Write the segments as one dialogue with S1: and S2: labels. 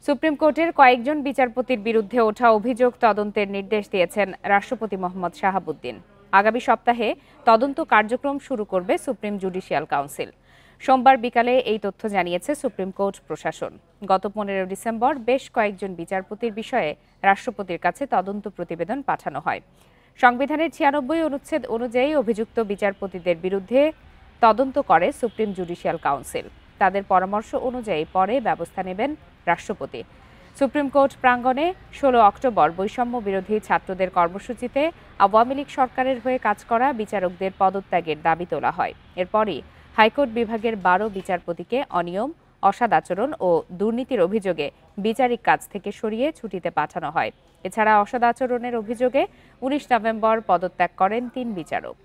S1: Supreme কোর্টের কয়েকজন বিচারপতির বিরুদ্ধে ওঠা অভিযোগ তদন্তের নির্দেশ দিয়েছেন রাষ্ট্রপতি মোহাম্মদ শাহাবুদ্দিন। আগামী সপ্তাহে তদন্ত কার্যক্রম শুরু করবে সুপ্রিম জুডিশিয়াল কাউন্সিল। সোমবার বিকালে এই তথ্য জানিয়েছে সুপ্রিম কোর্ট প্রশাসন। গত 15 ডিসেম্বর বেশ কয়েকজন বিচারপতির বিষয়ে রাষ্ট্রপতির কাছে তদন্ত প্রতিবেদন পাঠানো হয়। সংবিধানের 96 অনুচ্ছেদ অনুযায়ী অভিযুক্ত বিচারপতিদের বিরুদ্ধে তদন্ত করে সুপ্রিম জুডিশিয়াল কাউন্সিল। তাদের পরামর্শ অনুযায়ী পরে ব্যবস্থা নেবেন রাষ্ট্রপতি। সুপ্রিম কোর্ট প্রাঙ্গণে 16 অক্টোবর বৈষম্য বিরোধী ছাত্রদের কর্মসূচিতে আওয়ামী লীগ সরকারের হয়ে কাজ করা বিচারকদের পদত্যাগের দাবি তোলা হয়। এরপরই হাইকোর্ট বিভাগের 12 বিচারপতিকে অনিয়ম, অসৎ আচরণ ও দুর্নীতির অভিযোগে বিচারিক কাজ থেকে সরিয়ে ছুটিতে পাঠানো হয়। এছাড়া অসৎ আচরণের অভিযোগে 19 নভেম্বর পদত্যাগ করেন 3 বিচারক।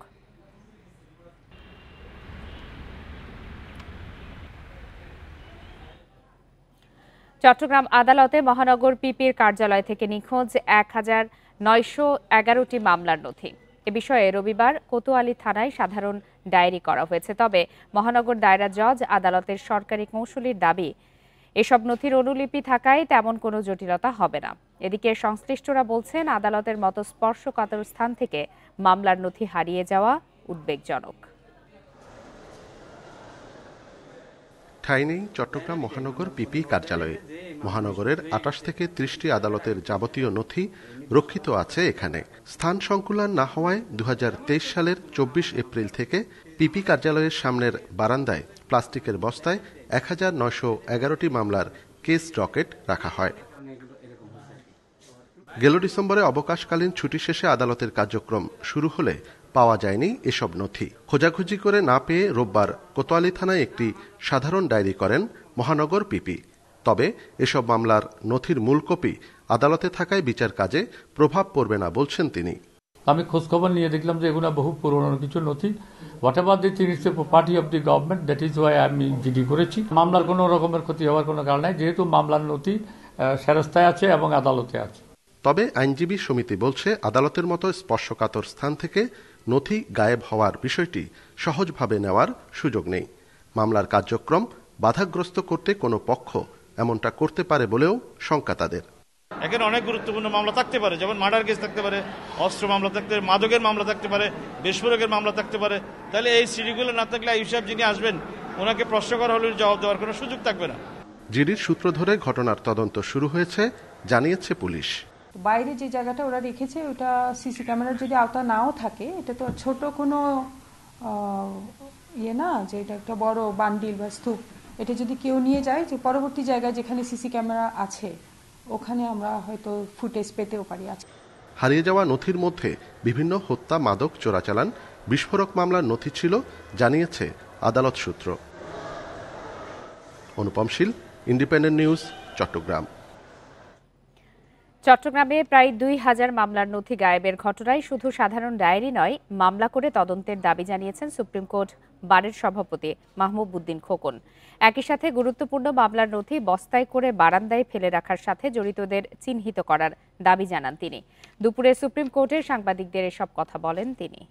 S1: চট্টগ্রাম আদালতে মহানগর পিপির কার্যালয় থেকে নিখোঁজ 1911টি মামলার নথি। এ বিষয়ে রবিবার কোতোয়ালী থানায় সাধারণ ডায়েরি করা হয়েছে। তবে মহানগর দায়রা জজ আদালতের সরকারি কৌঁসুলির দাবি, এসব নথির অনুলিপি থাকায় তেমন কোনো জটিলতা হবে না। এদিকে সংশ্লিষ্টরা বলছেন, আদালতের মতো স্পর্শকাতর স্থান থেকে মামলার নথি হারিয়ে যাওয়া উদ্বেগজনক।
S2: ঠাঁই নেই চট্টগ্রাম মহানগর পিপি কার্যালয়ে। মহানগরের 28 থেকে 30টি আদালতের যাবতীয় নথি রক্ষিত আছে এখানে। স্থান সংকুলান না হওয়ায় 2023 সালের 24 এপ্রিল থেকে পিপি কার্যালয়ের সামনের বারান্দায় প্লাস্টিকের বস্তায় 1911টি মামলার কেস ডকেট রাখা হয়। গেল ডিসেম্বরে অবকাশকালীন ছুটি শেষে আদালতের কার্যক্রম শুরু হলে পাওয়া যায়নি এসব নথি। খোঁজাখুঁজি করে না পেয়ে রোববার কোতোয়ালী থানায় একটি সাধারণ ডায়েরি করেন মহানগর পিপি। তবে এসব মামলার নথির মূল কপি আদালতে থাকায় বিচার কাজে প্রভাব পড়বে না বলছেন তিনি।
S3: আমি খোঁজখবর নিয়ে দেখলাম যে এগুলো বহু পুরনো কিছু নথি। What ever this is a property of the government, that is Y আমি জিডি করেছি। মামলার কোনো রকমের ক্ষতি হওয়ার কোনো কারণ নাই, যেহেতু মামলার নথি সেরাস্তায় আছে এবং আদালতে আছে।
S2: তবে আইনজীবী সমিতি বলছে, আদালতের মতো স্পর্শকাতর স্থান থেকে নথি গায়েব হওয়ার বিষয়টি সহজভাবে নেওয়ার সুযোগ নেই। মামলার কার্যক্রম বাধাগ্রস্ত করতে কোনো পক্ষ এমনটা করতে পারে বলেও শঙ্কা তাদের।
S4: এখানে অনেক গুরুত্বপূর্ণ মামলা থাকতে পারে, যেমন মার্ডার কেস থাকতে পারে, অস্ত্র মামলা থাকতে পারে, মাদকের মামলা থাকতে পারে, বিস্ফোরকের মামলা থাকতে পারে। তাহলে এই সিডিগুলো না থাকলে এইসব যিনি আসবেন ওনাকে প্রশ্ন করা হলে জবাব দেওয়ার কোনো সুযোগ থাকবে না।
S2: জিডির সূত্র ধরে ঘটনার তদন্ত শুরু হয়েছে জানিয়েছে পুলিশ।
S5: বাইরে যে জায়গাটা ওরা রেখেছে ওটা সিসি ক্যামেরার যদি আওতা নাও থাকে, এটা তো ছোট কোনো ইয়ে না যে এটা একটা বড় বান্ডিল বা স্তূপ। এটা যদি কেউ নিয়ে যায়, যে পরবর্তী জায়গায় যেখানে সিসি ক্যামেরা আছে ওখানে আমরা হয়তো ফুটেজ পেতেও পারি। আছে
S2: হারিয়ে যাওয়া নথির মধ্যে বিভিন্ন হত্যা, মাদক চোরাচালান, বিস্ফোরক মামলার নথি ছিল জানিয়েছে আদালত সূত্র। অনুপম শীল, ইন্ডিপেন্ডেন্ট নিউজ, চট্টগ্রাম।
S1: চট্টগ্রামে প্রায় 2000 মামলার নথি গায়েবের ঘটনায় শুধু সাধারণ ডায়েরি নয়, মামলা করে তদন্তের দাবি জানিয়েছেন সুপ্রিম কোর্ট বারের সভাপতি মাহবুব উদ্দিন খোকন। একই সাথে গুরুত্বপূর্ণ মামলার নথি বস্তায় করে বারান্দায় ফেলে রাখার সাথে জড়িতদের চিহ্নিত করার দাবি জানান তিনি। দুপুরে সুপ্রিম কোর্টের সাংবাদিকদের এসব কথা বলেন তিনি।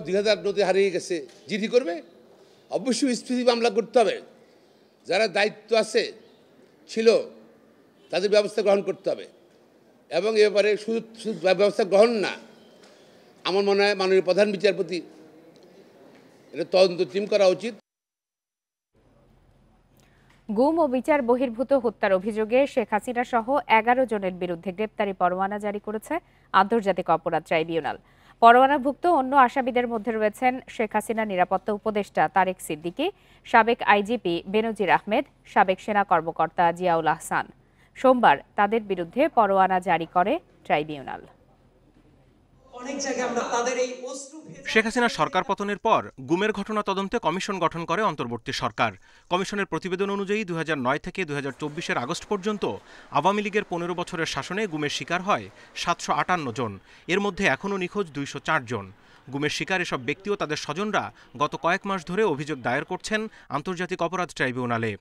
S6: 2000 নথি হারিয়ে গেছে, জিডি করবে, অবশ্যই স্পেসিফিক মামলা করতে হবে। যারা দায়িত্ব আছে ছিল তাদের ব্যবস্থা গ্রহণ করতে হবে, এবং এ ব্যাপারে শুধু ব্যবস্থা গ্রহণ না, আমার মনে হয় মাননীয় প্রধান বিচারপতি এটা তদন্ত টিম করা উচিত।
S1: গুম ও বিচার বহির্ভূত হত্যার অভিযোগে শেখ হাসিনা সহ 11 জনের বিরুদ্ধে গ্রেপ্তারি পরোয়ানা জারি করেছে আন্তর্জাতিক অপরাধ ট্রাইব্যুনাল। পরোয়ানাভুক্ত অন্য আসামিদের মধ্যে রয়েছেন শেখ হাসিনা নিরাপত্তা উপদেষ্টা তারেক সিদ্দিকী, সাবেক আইজিপি বেনজির আহমেদ, সাবেক সেনা কর্মকর্তা জিয়াউল আহসান। সোমবার তাদের বিরুদ্ধে পরোয়ানা জারি করে ট্রাইব্যুনাল।
S7: শেখ হাসিনা সরকার পতনের পর গুমের ঘটনা তদন্তে কমিশন গঠন করে অন্তর্বর্তী সরকার। কমিশনের প্রতিবেদন অনুযায়ী 2009 থেকে 2024 আগস্ট পর্যন্ত আওয়ামী লীগের 15 বছরের শাসনে গুমের শিকার হয় 758 জন। এর মধ্যে এখনও নিখোঁজ 204 জন। গুমের শিকার এসব ব্যক্তি ও তাদের স্বজনরা গত কয়েক মাস ধরে অভিযোগ দায়ের করছেন আন্তর্জাতিক অপরাধ ট্রাইব্যুনালে।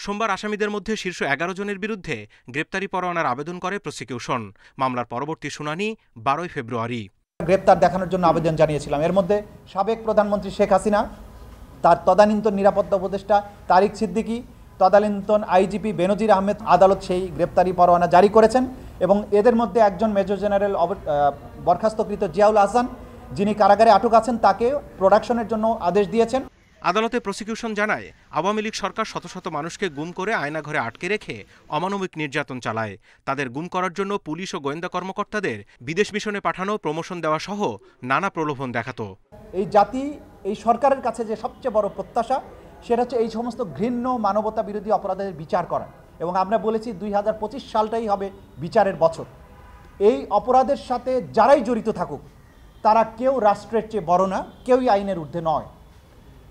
S7: সোমবার আসামিদের মধ্যে শীর্ষ 11 জনের বিরুদ্ধে গ্রেপ্তারি পরোয়ানার আবেদন করে প্রসিকিউশন। মামলার পরবর্তী শুনানি 12 ফেব্রুয়ারি।
S8: গ্রেপ্তার দেখানোর জন্য আবেদন জানিয়েছিলাম। এর মধ্যে সাবেক প্রধানমন্ত্রী শেখ হাসিনা, তার তদানীন্তন নিরাপত্তা উপদেষ্টা তারেক সিদ্দিকী, তদানীন্তন আইজিপি বেনজির আহমেদ আদালত সেই গ্রেপ্তারি পরোয়ানা জারি করেছেন এবং এদের মধ্যে একজন মেজর জেনারেল বরখাস্তকৃত জিয়াউল আহসান, যিনি কারাগারে আটক আছেন, তাকে প্রোডাকশনের জন্য আদেশ দিয়েছেন।
S7: আদালতে প্রসিকিউশন জানায়, আওয়ামী লীগ সরকার শত শত মানুষকে গুম করে আয়নাঘরে আটকে রেখে অমানবিক নির্যাতন চালায়। তাদের গুম করার জন্য পুলিশ ও গোয়েন্দা কর্মকর্তাদের বিদেশ মিশনে পাঠানো, প্রমোশন দেওয়া সহ নানা প্রলোভন দেখাতো।
S8: এই জাতি, এই সরকারের কাছে যে সবচেয়ে বড় প্রত্যাশা সেটা হচ্ছে এই সমস্ত ঘৃণ্য মানবতা বিরোধী অপরাধের বিচার করা, এবং আমরা বলেছি 2025 সালটাই হবে বিচারের বছর। এই অপরাধের সাথে যারাই জড়িত থাকুক তারা কেউ রাষ্ট্রের চেয়ে বড় না, কেউই আইনের ঊর্ধ্বে নয়।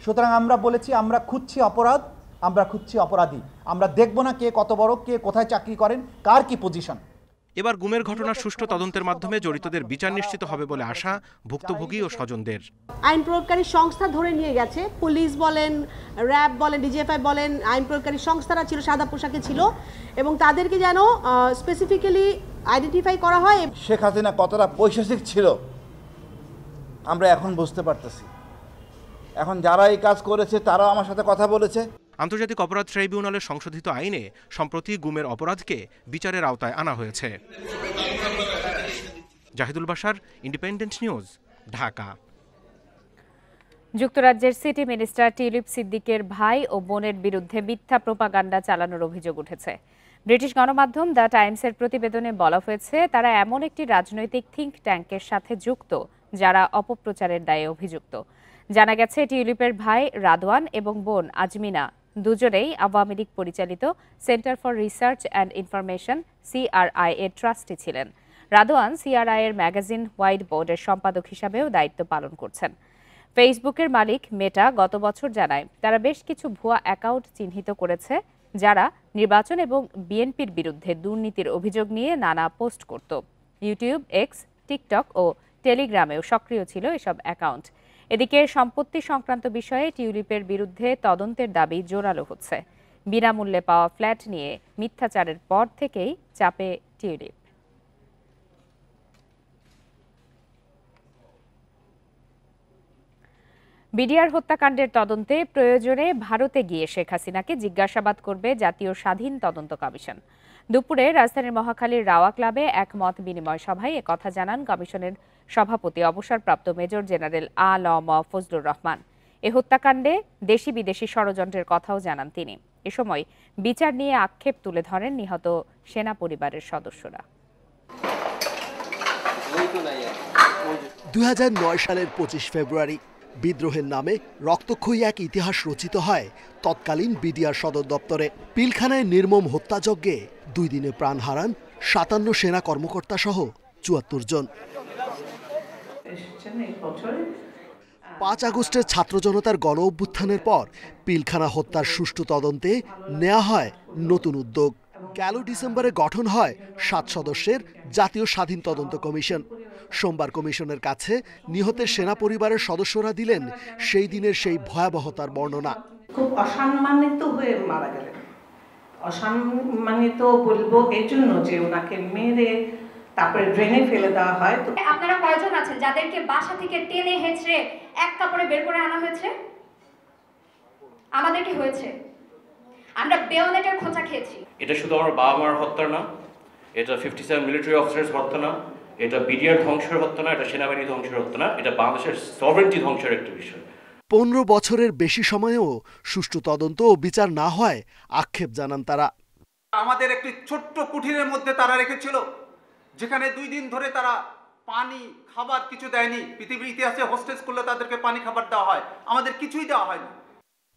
S8: সুতরাং আমরা বলেছি আমরা খুঁজছি অপরাধ, আমরা খুঁজছি অপরাধী, আমরা দেখব না কে কত বড়, কে কোথায় চাকরি করেন, কার কি পজিশন।
S7: এবার গুমের ঘটনার সুষ্ঠু তদন্তের মাধ্যমে জড়িতদের বিচার নিশ্চিত হবে বলে আশা ভুক্তভোগী ও স্বজনদের।
S9: আইন প্রয়োগকারী সংস্থা ধরে নিয়ে গেছে, পুলিশ বলেন, র্যাব বলেন, ডিজিএফআই বলেন, আইন প্রয়োগকারী সংস্থারা ছিল, সাদা পোশাকে ছিল, এবং তাদেরকে যেন স্পেসিফিক্যালি আইডেন্টিফাই করা হয়।
S10: শেখ হাসিনা কতটা পৈশাচিক ছিল আমরা এখন বুঝতে পারতেছি। এখন যারা এই কাজ করেছে তারাও আমার সাথে কথা বলেছে।
S7: আন্তর্জাতিক অপরাধ ট্রাইব্যুনালের সংশোধিত আইনে সম্প্রতি গুমের অপরাধকে বিচারের আওতায় আনা হয়েছে। Zahidul Bashar, Independent News, Dhaka.
S1: যুক্তরাজ্যের সিটি মিনিস্টার টিউলিপ সিদ্দিকের ভাই ও বোনের বিরুদ্ধে মিথ্যা প্রোপাগান্ডা চালানোর অভিযোগ উঠেছে। ব্রিটিশ গণমাধ্যম দ্য টাইমসের প্রতিবেদনে বলা হয়েছে, তারা এমন একটি রাজনৈতিক থিঙ্ক ট্যাঙ্কের সাথে যুক্ত যারা অপপ্রচারের দায়ে অভিযুক্ত। জানা গেছে, টিউলিপের ভাই রাদওয়ান এবং বোন আজমিনা দুজনেই আওয়ামী লীগ পরিচালিত centre for research and information CRI এর ট্রাস্টি ছিলেন। রাদওয়ান CRI এর ম্যাগাজিন হোয়াইট বোর্ডের সম্পাদক হিসাবেও দায়িত্ব পালন করছেন। ফেসবুকের মালিক মেটা গত বছর জানায়, তারা বেশ কিছু ভুয়া অ্যাকাউন্ট চিহ্নিত করেছে যারা নির্বাচন এবং বিএনপির বিরুদ্ধে দুর্নীতির অভিযোগ নিয়ে নানা পোস্ট করত। ইউটিউব, এক্স, টিকটক ও টেলিগ্রামেও সক্রিয় ছিল এসব অ্যাকাউন্ট। এদিকে সম্পত্তি সংক্রান্ত বিষয়ে টিউলিপের বিরুদ্ধে তদন্তের দাবি জোরালো হচ্ছে। বিনামূল্যে পাওয়া ফ্ল্যাট নিয়ে মিথ্যাচারের পর থেকেই চাপে টিউলিপ। বিডিআর হত্যাকাণ্ডের তদন্তে প্রয়োজনে ভারতে গিয়ে শেখ হাসিনাকে জিজ্ঞাসাবাদ করবে জাতীয় স্বাধীন তদন্ত কমিশন। দুপুরে রাজধানীর মহাখালীর রাওয়া ক্লাবে এক মত বিনিময় সভায় একথা জানান কমিশনের সভাপতি অবসরপ্রাপ্ত মেজর জেনারেল আ.ল.ম ফজলুর রহমান। এ হত্যাকাণ্ডে দেশি বিদেশি ষড়যন্ত্রের কথাও জানান তিনি। এ সময় বিচার নিয়ে আক্ষেপ তুলে ধরেন নিহত সেনা পরিবারের সদস্যরা।
S11: 2009 সালের 25 ফেব্রুয়ারি বিদ্রোহের নামে রক্তক্ষয়ী এক ইতিহাস রচিত হয় তৎকালীন বিডিআর সদর দপ্তরে। পিলখানায় নির্মম হত্যাযজ্ঞে 2 দিনে প্রাণ হারান 57 সেনা কর্মকর্তা সহ 74 জন। 5 আগস্টের ছাত্র জনতার গণ অভ্যুত্থানের পর পিলখানা হত্যার সুষ্ঠু তদন্তে নেওয়া হয় নতুন উদ্যোগ। গেল ডিসেম্বরে গঠন হয় 7 সদস্যের জাতীয় স্বাধীন তদন্ত কমিশন। সোমবার কমিশনের কাছে নিহতের সেনা পরিবারের সদস্যরা দিলেন সেই দিনের সেই ভয়াবহতার বর্ণনা।
S12: খুব অসম্মানিত হয়ে মারা গেলেন। অসম্মানিত বলবো এই জন্য যে ওনাকে মেরে তারপরে ড্রেনে ফেলে দেওয়া হয়। তো
S13: আপনারা কয়জন আছেন যাদেরকে বাসা থেকে টেনে হেঁচড়ে এক কাপড়ে বের করে আনা হয়েছে? আমাদেরকে হয়েছে। আমরা বেয়নেটের খোঁচা খেয়েছি।
S14: এটা শুধু আমার বাবা মার হত্যা না, এটা 57 মিলিটারি অফিসার্স হত্যা না, এটা বিডিআর ধ্বংসের হত্যা না, এটা সেনাবাহিনী ধ্বংসের হত্যা না, এটা বাংলাদেশের সভরেন্টি ধ্বংসের একটা বিষয়।
S11: 15 বছরের বেশি সময়েও সুষ্ঠু তদন্ত ও বিচার না হয় আক্ষেপ জানান তারা।
S15: আমাদের একটি ছোট্ট কুঠিরের মধ্যে তারা রেখেছিল, যেখানে 2 দিন ধরে তারা পানি খাবার কিছু দেয়নি। পৃথিবীর ইতিহাসে হোস্টেস করলে তাদেরকে পানি খাবার দেওয়া হয়, আমাদের কিছুই দেওয়া হয়নি।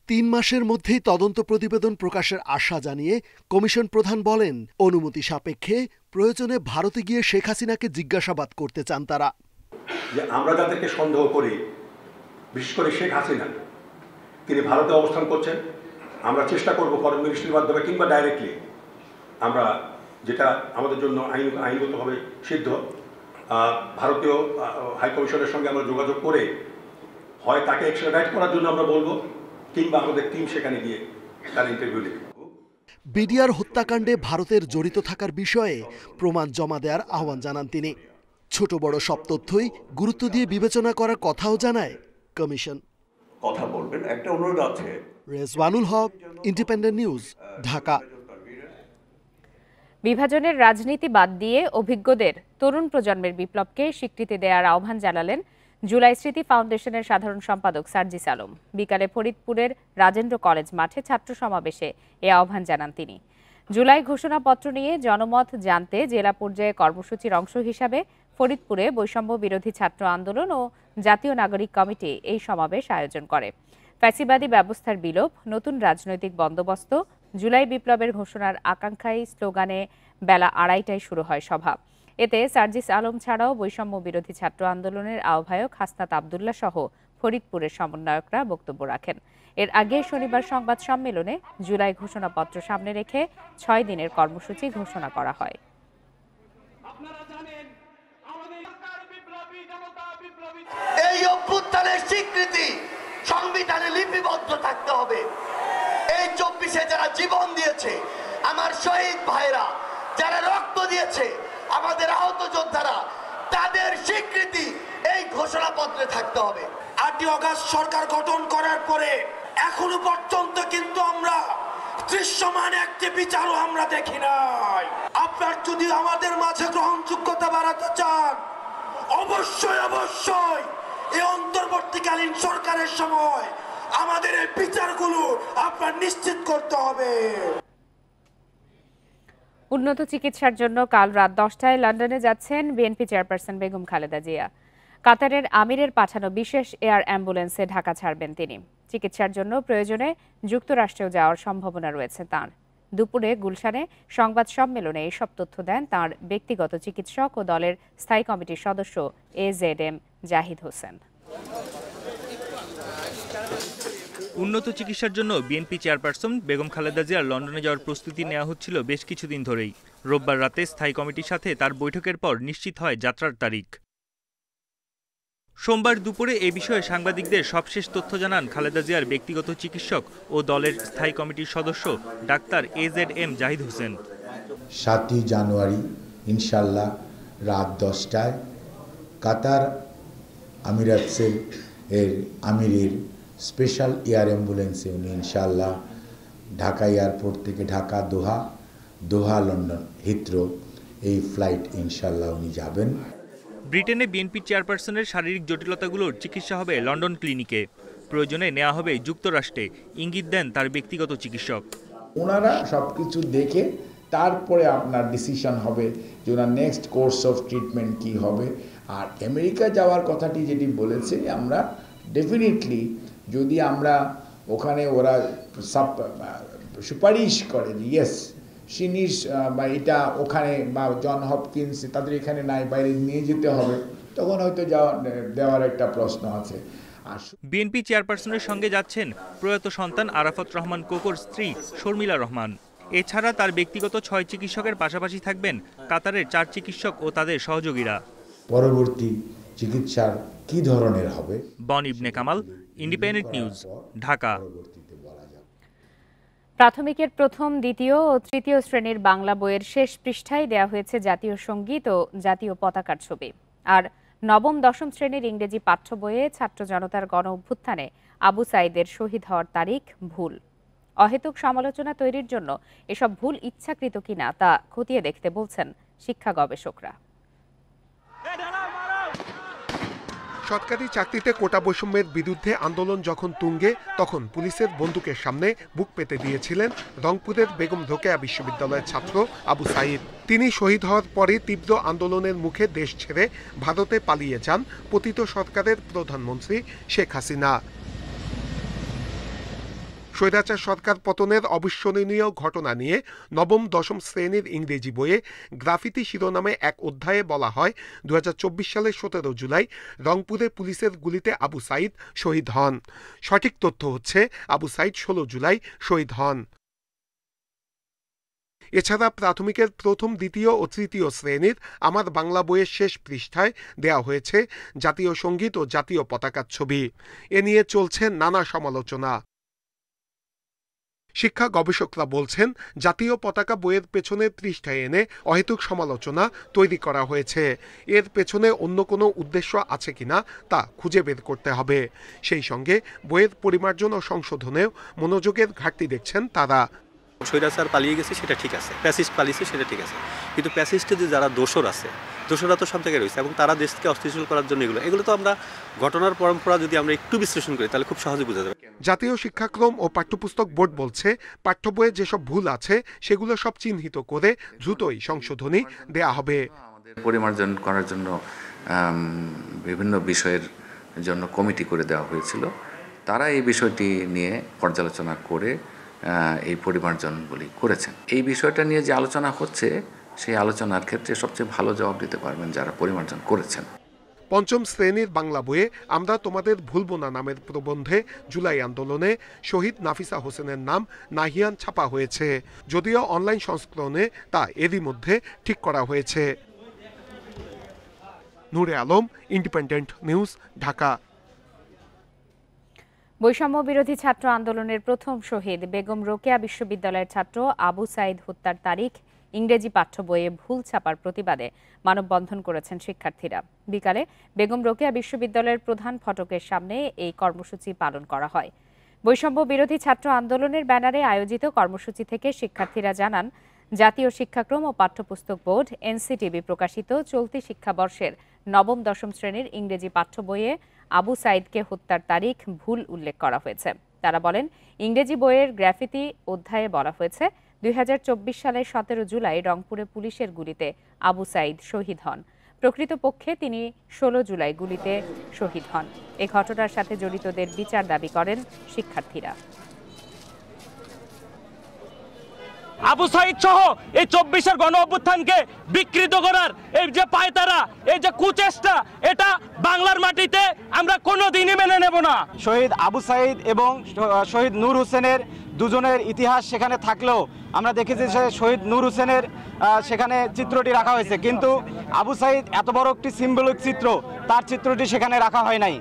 S11: 3 মাসের মধ্যেই তদন্ত প্রতিবেদন প্রকাশের আশা জানিয়ে কমিশন প্রধান বলেন, অনুমতি সাপেক্ষে প্রয়োজনে ভারতে গিয়ে শেখ হাসিনাকে জিজ্ঞাসাবাদ করতে চান তারা।
S16: যে আমরা যাদেরকে সন্দেহ করি, বিশেষ করে শেখ হাসিনা, তিনি ভারতে অবস্থান করছেন, আমরা চেষ্টা করব ফরেন মিনিস্ট্রির মাধ্যমে কিংবা ডাইরেক্টলি আমরা, যেটা আমাদের জন্য আইনগতভাবে সিদ্ধ, ভারতীয় হাইকমিশনের সঙ্গে আমরা যোগাযোগ করে হয় তাকে এক্সট্রাডাইট করার জন্য আমরা বলবো, কিংবা আমাদের টিম সেখানে গিয়ে তার ইন্টারভিউ নেবে।
S11: বিডিআর হত্যাকাণ্ডে ভারতের জড়িত থাকার বিষয়ে প্রমাণ জমা দেওয়ার আহ্বান জানান তিনি। ছোট বড় সব তথ্যই গুরুত্ব দিয়ে বিবেচনা করার কথাও জানায় কমিশন।
S17: কথা বলবেন, একটা অনুরোধ আছে
S11: রেজওয়ানুল হক, ইন্ডিপেন্ডেন্ট নিউজ, ঢাকা।
S1: বিভাজনের রাজনীতি বাদ দিয়ে অভিজ্ঞদের তরুণ প্রজন্মের বিপ্লবকে স্বীকৃতি দেওয়ার আহ্বান জানালেন জুলাই স্মৃতি ফাউন্ডেশনের সাধারণ সম্পাদক সার্জিস আলম। বিকালে ফরিদপুরের রাজেন্দ্র কলেজ মাঠে ছাত্র সমাবেশে এ আহ্বান জানান তিনি। জুলাই ঘোষণাপত্র নিয়ে জনমত জানতে জেলা পর্যায়ে কর্মসূচির অংশ হিসাবে ফরিদপুরে বৈষম্য বিরোধী ছাত্র আন্দোলন ও জাতীয় নাগরিক কমিটি এই সমাবেশ আয়োজন করে। ফ্যাসিবাদী ব্যবস্থার বিলোপ, নতুন রাজনৈতিক বন্দোবস্ত, জুলাই বিপ্লবের ঘোষণার আকাঙ্ক্ষায় স্লোগানে বেলা 2:30টায় শুরু হয় সভা। এতে সার্জিস আলম ছাড়াও বৈষম্য বিরোধী ছাত্র আন্দোলনের আহ্বায়ক হাসনাত আবদুল্লাহ সহ ফরিদপুরের সমন্বয়করা বক্তব্য রাখেন। এর আগে শনিবার সংবাদ সম্মেলনে জুলাই ঘোষণাপত্র সামনে রেখে 6 দিনের কর্মসূচি ঘোষণা করা হয়।
S17: এই অভ্যুত্থানের স্বীকৃতি সংবিধানে লিপিবদ্ধ থাকতে হবে। এই 24-এ যারা জীবন দিয়েছে, আমার শহীদ ভাইরা যারা রক্ত দিয়েছে, আমাদের আহত যোদ্ধারা, তাদের স্বীকৃতি এই ঘোষণাপত্রে থাকতে হবে। 8ই আগস্ট সরকার গঠন করার পরে এখনো পর্যন্ত কিন্তু আমরা দৃশ্যমান একটি বিচারও আমরা দেখি নাই। আপনার যদি আমাদের মাঝে গ্রহণযোগ্যতা বাড়াতে চান, অবশ্যই অবশ্যই এই অন্তর্বর্তীকালীন সরকারের সময় আমাদের এই বিচারগুলো আপনার নিশ্চিত করতে হবে।
S1: উন্নত চিকিৎসার জন্য কাল রাত 10টায় লন্ডনে যাচ্ছেন বিএনপি চেয়ারপারসন বেগম খালেদা জিয়া। কাতারের আমিরের পাঠানো বিশেষ এয়ার অ্যাম্বুলেন্সে ঢাকা ছাড়বেন তিনি। চিকিৎসার জন্য প্রয়োজনে যুক্তরাষ্ট্রেও যাওয়ার সম্ভাবনা রয়েছে তাঁর। দুপুরে গুলশানে সংবাদ সম্মেলনে এসব তথ্য দেন তাঁর ব্যক্তিগত চিকিৎসক ও দলের স্থায়ী কমিটির সদস্য AZM জাহিদ হোসেন।
S18: উন্নত চিকিৎসার জন্য বিএনপি চেয়ারপারসন বেগম খালেদা জিয়ার লন্ডনে যাওয়ার প্রস্তুতি নেওয়া হচ্ছিল বেশ কিছুদিন ধরেই। রোববার রাতে স্থায়ী কমিটির সাথে তার বৈঠকের পর নিশ্চিত হয় যাত্রার তারিখ। সোমবার দুপুরে এ বিষয়ে সাংবাদিকদের সবশেষ তথ্য জানান খালেদা জিয়ার ব্যক্তিগত চিকিৎসক ও দলের স্থায়ী কমিটির সদস্য ডাক্তার AZM জাহিদ হোসেন।
S19: 7ই জানুয়ারি ইনশাল্লাহ রাত 10টায় কাতার আমিরাতসের আমিরের স্পেশাল এয়ার অ্যাম্বুলেন্সে উনি ইনশাল্লাহ ঢাকা এয়ারপোর্ট থেকে ঢাকা দোহা লন্ডন হিথ্রো এই ফ্লাইট ইনশাল্লাহ উনি যাবেন।
S18: ব্রিটেনে বিএনপি চেয়ারপারসনের শারীরিক জটিলতাগুলোর চিকিৎসা হবে লন্ডন ক্লিনিকে। প্রয়োজনে নেওয়া হবে যুক্তরাষ্ট্রে, ইঙ্গিত দেন তার ব্যক্তিগত চিকিৎসক।
S20: ওনারা সবকিছু দেখে তারপরে আপনার ডিসিশন হবে যে ওনার নেক্সট কোর্স অফ ট্রিটমেন্ট কি হবে। আর আমেরিকা যাওয়ার কথাটি যেটি বলেছে, আমরা ডেফিনেটলি যদি আমরা ওখানে ওরা সুপারিশ করে যে ইয়েস সিনিস বা এটা ওখানে বা জন হপকিন্স তাদের এখানে নাই, বাইরে নিয়ে যেতে হবে, তখন হয়তো দেওয়ার একটা প্রশ্ন আছে।
S18: বিএনপি চেয়ারপারসনের সঙ্গে যাচ্ছেন প্রয়াত সন্তান আরাফাত রহমান কোকোর স্ত্রী শর্মিলা রহমান। এছাড়া তার ব্যক্তিগত 6 চিকিৎসকের পাশাপাশি থাকবেন কাতারের 4 চিকিৎসক ও তাদের সহযোগীরা।
S19: পরবর্তী চিকিৎসার কি ধরনের হবে?
S18: বন ইবনে কামাল, ইন্ডিপেন্ডেন্ট নিউজ, ঢাকা।
S1: প্রাথমিকের প্রথম, দ্বিতীয় ও তৃতীয় শ্রেণীর বাংলা বইয়ের শেষ পৃষ্ঠায় দেওয়া হয়েছে জাতীয় সঙ্গীত ও জাতীয় পতাকার ছবি। আর নবম দশম শ্রেণীর ইংরেজি পাঠ্য বইয়ে ছাত্র জনতার গণ অভ্যুত্থানে আবু সাঈদের শহীদ হওয়ার তারিখ ভুল। অহেতুক সমালোচনা তৈরির জন্য এসব ভুল ইচ্ছাকৃত কিনা তা খতিয়ে দেখতে বলছেন শিক্ষা গবেষকরা।
S21: সরকারি চাকরিতে কোটা বৈষম্যের বিরুদ্ধে আন্দোলন যখন তুঙ্গে, তখন পুলিশের বন্দুকের সামনে বুক পেতে দিয়েছিলেন রংপুরের বেগম রোকেয়া বিশ্ববিদ্যালয়ের ছাত্র আবু সাঈদ। তিনি শহীদ হওয়ার পরে তীব্র আন্দোলনের মুখে দেশ ছেড়ে ভারতে পালিয়ে যান পতিত সরকারের প্রধানমন্ত্রী শেখ হাসিনা। স্বৈরাচার সরকার পতনের অবিস্মরণীয় ঘটনা নিয়ে নবম দশম শ্রেণীর ইংরেজি বইয়ে গ্রাফিতি শিরোনামে এক অধ্যায়ে বলা হয় 2024 সালের 17 জুলাই রংপুরে পুলিশের গুলিতে আবু সাঈদ শহীদ হন। সঠিক তথ্য হচ্ছে আবু সাঈদ 16 জুলাই শহীদ হন। এছাড়া প্রাথমিকের প্রথম, দ্বিতীয় ও তৃতীয় শ্রেণীর আমার বাংলা বইয়ের শেষ পৃষ্ঠায় দেয়া হয়েছে জাতীয় সঙ্গীত ও জাতীয় পতাকার ছবি। এ নিয়ে চলছে নানা সমালোচনা। শিক্ষা গবেষকরা বলছেন, জাতীয় পতাকা বইয়ের পেছনে পৃষ্ঠায় এনে অহেতুক সমালোচনা তৈরি করা হয়েছে। এর পেছনে অন্য কোনো উদ্দেশ্য আছে কিনা তা খুঁজে বের করতে হবে। সেই সঙ্গে বইয়ের পরিমার্জন ও সংশোধনেও মনোযোগের ঘাটতি দেখছেন তারা।
S3: স্বৈরাচার পালিয়ে গেছে সেটা ঠিক আছে, প্যাসিস্ট পালিয়েছে সেটা ঠিক আছে, কিন্তু প্যাসিস্টে যে যারা দোসর আছে, দোসররা তো সব জায়গায় রয়েছে এবং তারা দেশকে অস্থিতিশীল করার জন্য এগুলো তো আমরা ঘটনার পরম্পরা যদি আমরা একটু বিশ্লেষণ করি তাহলে খুব সহজে বোঝা যাবে।
S21: জাতীয় শিক্ষাক্রম ও পাঠ্যপুস্তক বোর্ড বলছে, পাঠ্য বইয়ে যেসব ভুল আছে সেগুলো সব চিহ্নিত করে দ্রুতই সংশোধনী দেয়া হবে।
S22: পরিমার্জন করার জন্য বিভিন্ন বিষয়ের জন্য কমিটি করে দেওয়া হয়েছিল, তারা এই বিষয়টি নিয়ে পর্যালোচনা করে এই পরিমার্জনগুলি করেছেন। এই বিষয়টা নিয়ে যে আলোচনা হচ্ছে সেই আলোচনার ক্ষেত্রে সবচেয়ে ভালো জবাব দিতে পারবেন যারা পরিমার্জন করেছেন।
S21: পঞ্চম শ্রেণীর বাংলা বইয়ে আমরা তোমাদের ভুলবো না নামের প্রবন্ধে জুলাই আন্দোলনে শহীদ নাফিসা হোসেনের নাম নাহিয়ান ছাপা হয়েছে, যদিও অনলাইন সংস্করণে তা এরই মধ্যে ঠিক করা হয়েছে। নূরে আলম, ইন্ডিপেন্ডেন্ট নিউজ, ঢাকা।
S1: বৈষম্য বিরোধী ছাত্র আন্দোলনের প্রথম শহীদ বেগম রোকেয়া বিশ্ববিদ্যালয়ের ছাত্র আবু সাইদ হত্যার তারিখ ইংরেজি পাঠ্য বইয়ে ভুল ছাপার প্রতিবাদে মানববন্ধন করেছেন শিক্ষার্থীরা। বিকালে বেগম রোকেয়া বিশ্ববিদ্যালয়ের প্রধান ফটকের সামনে এই কর্মসূচি পালন করা হয়। বৈষম্য বিরোধী ছাত্র আন্দোলনের ব্যানারে আয়োজিত কর্মসূচি থেকে শিক্ষার্থীরা জানান, জাতীয় শিক্ষাক্রম ও পাঠ্যপুস্তক বোর্ড এনসিটিবি প্রকাশিত চলতি শিক্ষাবর্ষের নবম-দশম শ্রেণীর ইংরেজি পাঠ্য বইয়ে আবু সাইদকে হত্যার তারিখ ভুল উল্লেখ করা হয়েছে। তারা বলেন, ইংরেজি বইয়ের গ্রাফিতি অধ্যায়ে বলা হয়েছে 2024 সালের 17 জুলাই রংপুরে পুলিশের গুলিতে আবু সাইদ শহীদ হন। প্রকৃতপক্ষে তিনি 16 জুলাই গুলিতে শহীদ হন। এ ঘটনার সাথে জড়িতদের বিচার দাবি করেন শিক্ষার্থীরা।
S23: আবু সাইদ সহ এই 24-এর গণ অভ্যুত্থানকে বিকৃত করার এই যে পায়তারা, এই যে কুচেষ্টা, এটা বাংলার মাটিতে আমরা কোনোদিনই মেনে নেব না।
S24: শহীদ আবু সাইদ এবং শহীদ নূর হোসেনের দুজনের ইতিহাস সেখানে থাকলেও আমরা দেখেছি যে শহীদ নূর হোসেনের সেখানে চিত্রটি রাখা হয়েছে, কিন্তু আবু সাইদ এত বড় একটি সিম্বলিক চিত্র, তার চিত্রটি সেখানে রাখা হয় নাই।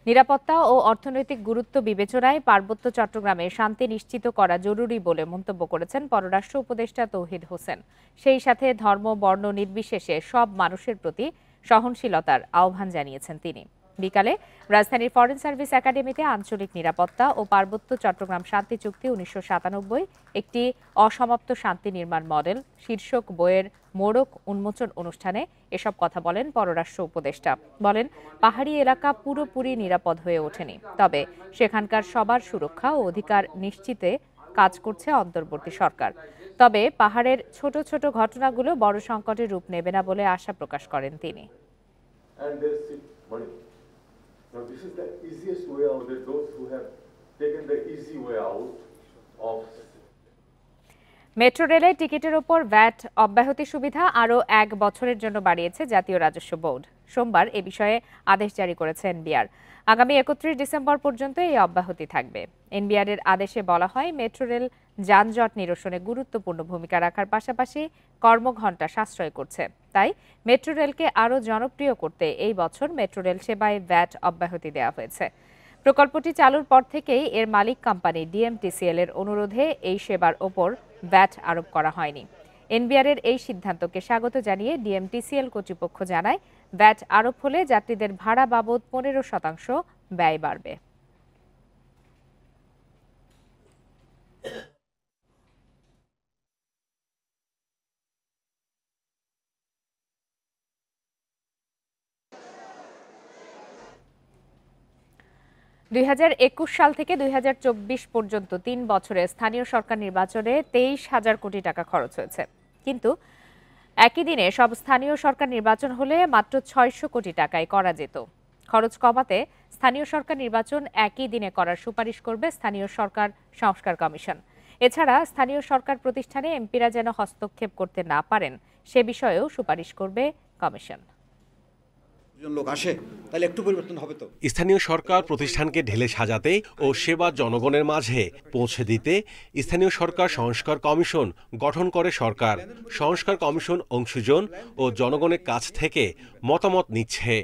S1: নিরাপত্তা ও অর্থনৈতিক গুরুত্ব বিবেচনায় পার্বত্য চট্টগ্রামে শান্তি নিশ্চিত করা জরুরি বলে মন্তব্য করেছেন পররাষ্ট্র উপদেষ্টা তৌহিদ হোসেন। সেই সাথে ধর্ম বর্ণ নির্বিশেষে সব মানুষের প্রতি সহনশীলতার আহ্বান জানিয়েছেন তিনি। বিকালে রাজধানীর ফরেন সার্ভিস একাডেমিতে আঞ্চলিক নিরাপত্তা ও পার্বত্য চট্টগ্রাম শান্তি চুক্তি 1997 একটি অসমাপ্ত শান্তি নির্মাণ মডেল শীর্ষক বইয়ের মোড়ক উন্মোচন অনুষ্ঠানে এসব কথা বলেন পররাষ্ট্র উপদেষ্টা। বলেন, পাহাড়ি এলাকা পুরোপুরি নিরাপদ হয়ে ওঠেনি, তবে সেখানকার সবার সুরক্ষা ও অধিকার নিশ্চিতে কাজ করছে অন্তর্বর্তী সরকার। তবে পাহাড়ের ছোট ছোট ঘটনাগুলো বড় সংকটের রূপ নেবে না বলে আশা প্রকাশ করেন তিনি।
S25: Now this is the easiest way out. Those who have taken the easy way out of
S1: metro রেলের টিকিটের ওপর ভ্যাট অব্যাহতি সুবিধা আরও 1 বছরের জন্য বাড়িয়েছে জাতীয় রাজস্ব বোর্ড। সোমবার এ বিষয়ে আদেশ জারি করেছে এনবিআর। আগামী 31 ডিসেম্বর পর্যন্ত এই অব্যাহতি থাকবে। এনবিআরের আদেশে বলা হয়, মেট্রো রেল যানজট নিরসনে গুরুত্বপূর্ণ ভূমিকা রাখার পাশাপাশি কর্মঘণ্টা সাশ্রয় করছে। তাই মেট্রো রেলকে আরও জনপ্রিয় করতে এই বছর মেট্রো রেল সেবায় ভ্যাট অব্যাহতি দেওয়া হয়েছে। প্রকল্পটি চালুর পর থেকেই এর মালিক কোম্পানি ডিএমটিসিএল এর অনুরোধে এই সেবার ওপর ভ্যাট আরোপ করা হয়নি। এনবিআরের এই সিদ্ধান্তকে স্বাগত জানিয়ে ডিএমটিসিএল কর্তৃপক্ষ জানায়, ভ্যাট আরোপ হলে যাত্রীদের ভাড়া বাবদ 15% ব্যয় বাড়বে। (2021) সাল থেকে 2024 পর্যন্ত 3 বছরে স্থানীয় সরকার নির্বাচনে 23,000 কোটি টাকা খরচ হয়েছে। কিন্তু একই দিনে সব স্থানীয় সরকার নির্বাচন হলে মাত্র 600 কোটি টাকায় করা যেত। খরচ কমাতে স্থানীয় সরকার নির্বাচন একই দিনে করার সুপারিশ করবে স্থানীয় সরকার সংস্কার কমিশন। এছাড়া স্থানীয় সরকার প্রতিষ্ঠানে এমপিরা যেন হস্তক্ষেপ করতে না পারেন সে বিষয়েও সুপারিশ করবে কমিশন।
S26: লোক আসে তাহলে একটু পরিবর্তন হবে তো।
S27: স্থানীয় সরকার প্রতিষ্ঠানকে ঢেলে সাজাতে ও সেবা জনগণের মাঝে পৌঁছে দিতে স্থানীয় সরকার সংস্কার কমিশন গঠন করে সরকার। সংস্কার কমিশন অংশীজন ও জনগণের কাছ থেকে মতামত নিচ্ছে।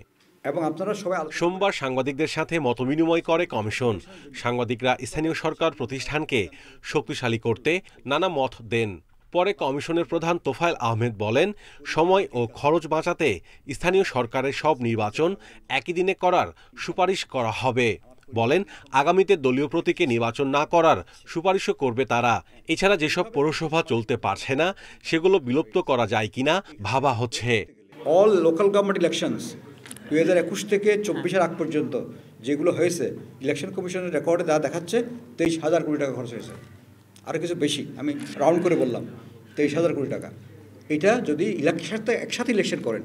S26: এবং আপনারা সবাই
S27: সোমবার সাংবাদিকদের সাথে মতবিনিময় করে কমিশন। সাংবাদিকরা স্থানীয় সরকার প্রতিষ্ঠানকে শক্তিশালী করতে নানা মত দেন। পরে কমিশনের প্রধান তোফায়েল আহমেদ বলেন, সময় ও খরচ বাঁচাতে স্থানীয় সরকারের সব নির্বাচন একই দিনে করার সুপারিশ করা হবে। বলেন, আগামীতে দলীয় প্রতীকে নির্বাচন না করার সুপারিশও করবে তারা। এছাড়া যেসব পৌরসভা চলতে পারছে না সেগুলো বিলুপ্ত করা যায় কিনা ভাবা হচ্ছে।
S26: অল লোকাল গভর্নমেন্ট ইলেকশনস 2021 থেকে 24-এর আগ পর্যন্ত যেগুলো হয়েছে, ইলেকশন কমিশনের রেকর্ডে যা দেখাচ্ছে 23,000 কোটি টাকা খরচ হয়েছে। আরও কিছু বেশি, আমি রাউন্ড করে বললাম 23,000 কোটি টাকা। এটা যদি একসাথে ইলেকশন করেন,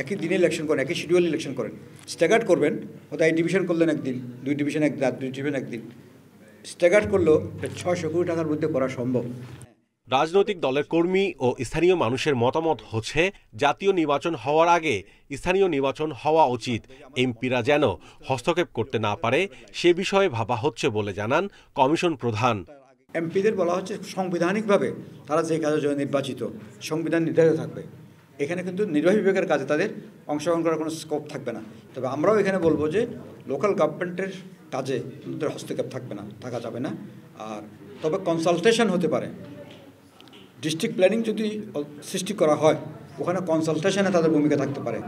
S26: একই দিনে ইলেকশন করেন, একই শিডিউল ইলেকশন করেন, স্ট্যাগার্ড করবেন, হয়তো এই ডিভিশন করলেন একদিন, দুই ডিভিশন একদিন, স্ট্যাগার্ড করলেও 600 কোটি টাকার মধ্যে করা সম্ভব।
S27: রাজনৈতিক দলের কর্মী ও স্থানীয় মানুষের মতামত হচ্ছে, জাতীয় নির্বাচন হওয়ার আগে স্থানীয় নির্বাচন হওয়া উচিত। এমপিরা যেন হস্তক্ষেপ করতে না পারে সে বিষয়ে ভাবা হচ্ছে বলে জানান কমিশন প্রধান।
S26: এমপিদের বলা হচ্ছে সাংবিধানিকভাবে তারা যে কাজের জন্য নির্বাচিত, সংবিধান নির্ধারিত থাকবে। এখানে কিন্তু নির্বাহী বিভাগের কাজে তাদের অংশগ্রহণ করার কোনো স্কোপ থাকবে না। তবে আমরাও এখানে বলবো যে লোকাল গভর্নমেন্টের কাজে তাদের হস্তক্ষেপ থাকা যাবে না। আর তবে কনসালটেশন হতে পারে। ডিস্ট্রিক্ট প্ল্যানিং যদি সৃষ্টি করা হয়, ওখানে কনসালটেশনে তাদের ভূমিকা থাকতে পারে।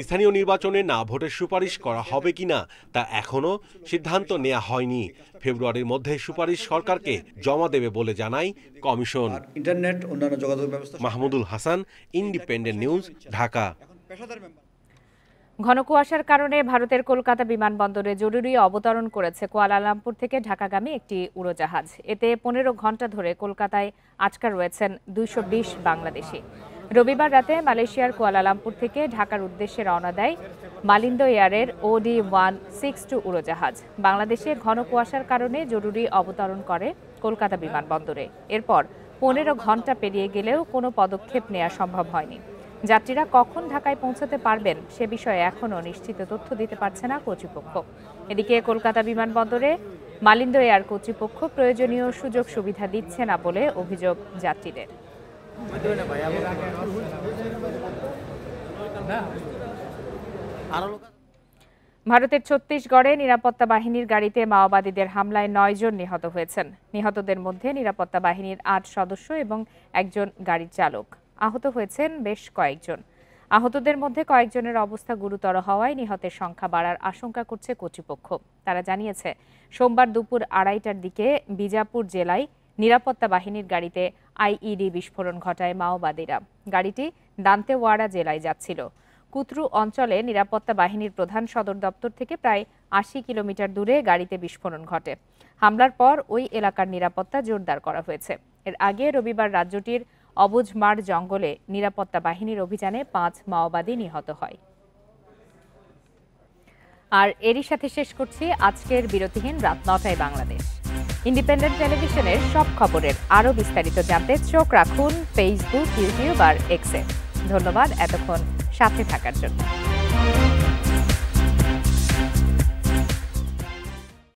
S27: স্থানীয় নির্বাচনে না ভোটের সুপারিশ করা হবে কিনা তা এখনো সিদ্ধান্ত নেওয়া হয়নি। ফেব্রুয়ারির মধ্যে সুপারিশ সরকারকে জমা দেবে বলে জানায় কমিশন।
S26: ইন্টারনেট, অন্যান্য যোগাযোগ ব্যবস্থা।
S27: Mahmudul Hasan, independent News, Dhaka.
S1: ঘন কুয়াশার কারণে ভারতের কলকাতা বিমানবন্দরে জরুরি অবতরণ করেছে কুয়ালালামপুর থেকে ঢাকাগামী একটি উড়োজাহাজ। এতে 15 ঘন্টা ধরে কলকাতায় আটকা রয়েছেন 220 বাংলাদেশি। রবিবার রাতে মালয়েশিয়ার কুয়ালালামপুর থেকে ঢাকার উদ্দেশ্যে রওনা দেয় মালিন্দো এয়ারের OD-162 উড়োজাহাজ। বাংলাদেশে ঘন কুয়াশার কারণে জরুরি অবতরণ করে কলকাতা বিমানবন্দরে। এরপর 15 ঘন্টা পেরিয়ে গেলেও কোনো পদক্ষেপ নেওয়া সম্ভব হয়নি। যাত্রীরা কখন ঢাকায় পৌঁছতে পারবেন সে বিষয়ে এখনও নিশ্চিত তথ্য দিতে পারছে না কর্তৃপক্ষ। এদিকে কলকাতা বিমানবন্দরে মালিন্দো এয়ার কর্তৃপক্ষ প্রয়োজনীয় সুযোগ সুবিধা দিচ্ছে না বলে অভিযোগ যাত্রীদের। ভারতের ছত্তিশগড়ে নিরাপত্তা বাহিনীর গাড়িতে মাওবাদীদের হামলায় 9 জন নিহত হয়েছেন। নিহতদের মধ্যে নিরাপত্তা বাহিনীর 8 সদস্য এবং একজন গাড়ির চালক। আহত হয়েছেন বেশ কয়েকজন। আহতদের মধ্যে কয়েকজনের অবস্থা গুরুতর হওয়ায় নিহতের সংখ্যা বাড়ার আশঙ্কা করছে কর্তৃপক্ষ। তারা জানিয়েছে, সোমবার দুপুর 2:30টার দিকে বিজাপুর জেলায় নিরাপত্তা বাহিনীর গাড়িতে আইইডি বিস্ফোরণ ঘটায় মাওবাদীরা। গাড়িটি দান্তেওয়াড়া জেলায় যাচ্ছিল। কুতরু অঞ্চলে নিরাপত্তা বাহিনীর প্রধান সদর দপ্তর থেকে প্রায় 80 কিলোমিটার দূরে গাড়িতে বিস্ফোরণ ঘটে। হামলার পর ওই এলাকার নিরাপত্তা জোরদার করা হয়েছে। এর আগে রবিবার রাজ্যটির অবুঝমার জঙ্গলে নিরাপত্তা বাহিনীর অভিযানে 5 মাওবাদী নিহত হয়। আর এরই সাথে শেষ করছি আজকের বিরতিহীন রাত 9টায় বাংলাদেশ। ইন্ডিপেন্ডেন্ট টেলিভিশনের সব খবরের আরও বিস্তারিত জানতে চোখ রাখুন ফেসবুক, ইউটিউব আর এক্সে। ধন্যবাদ এতক্ষণ সাথে থাকার জন্য।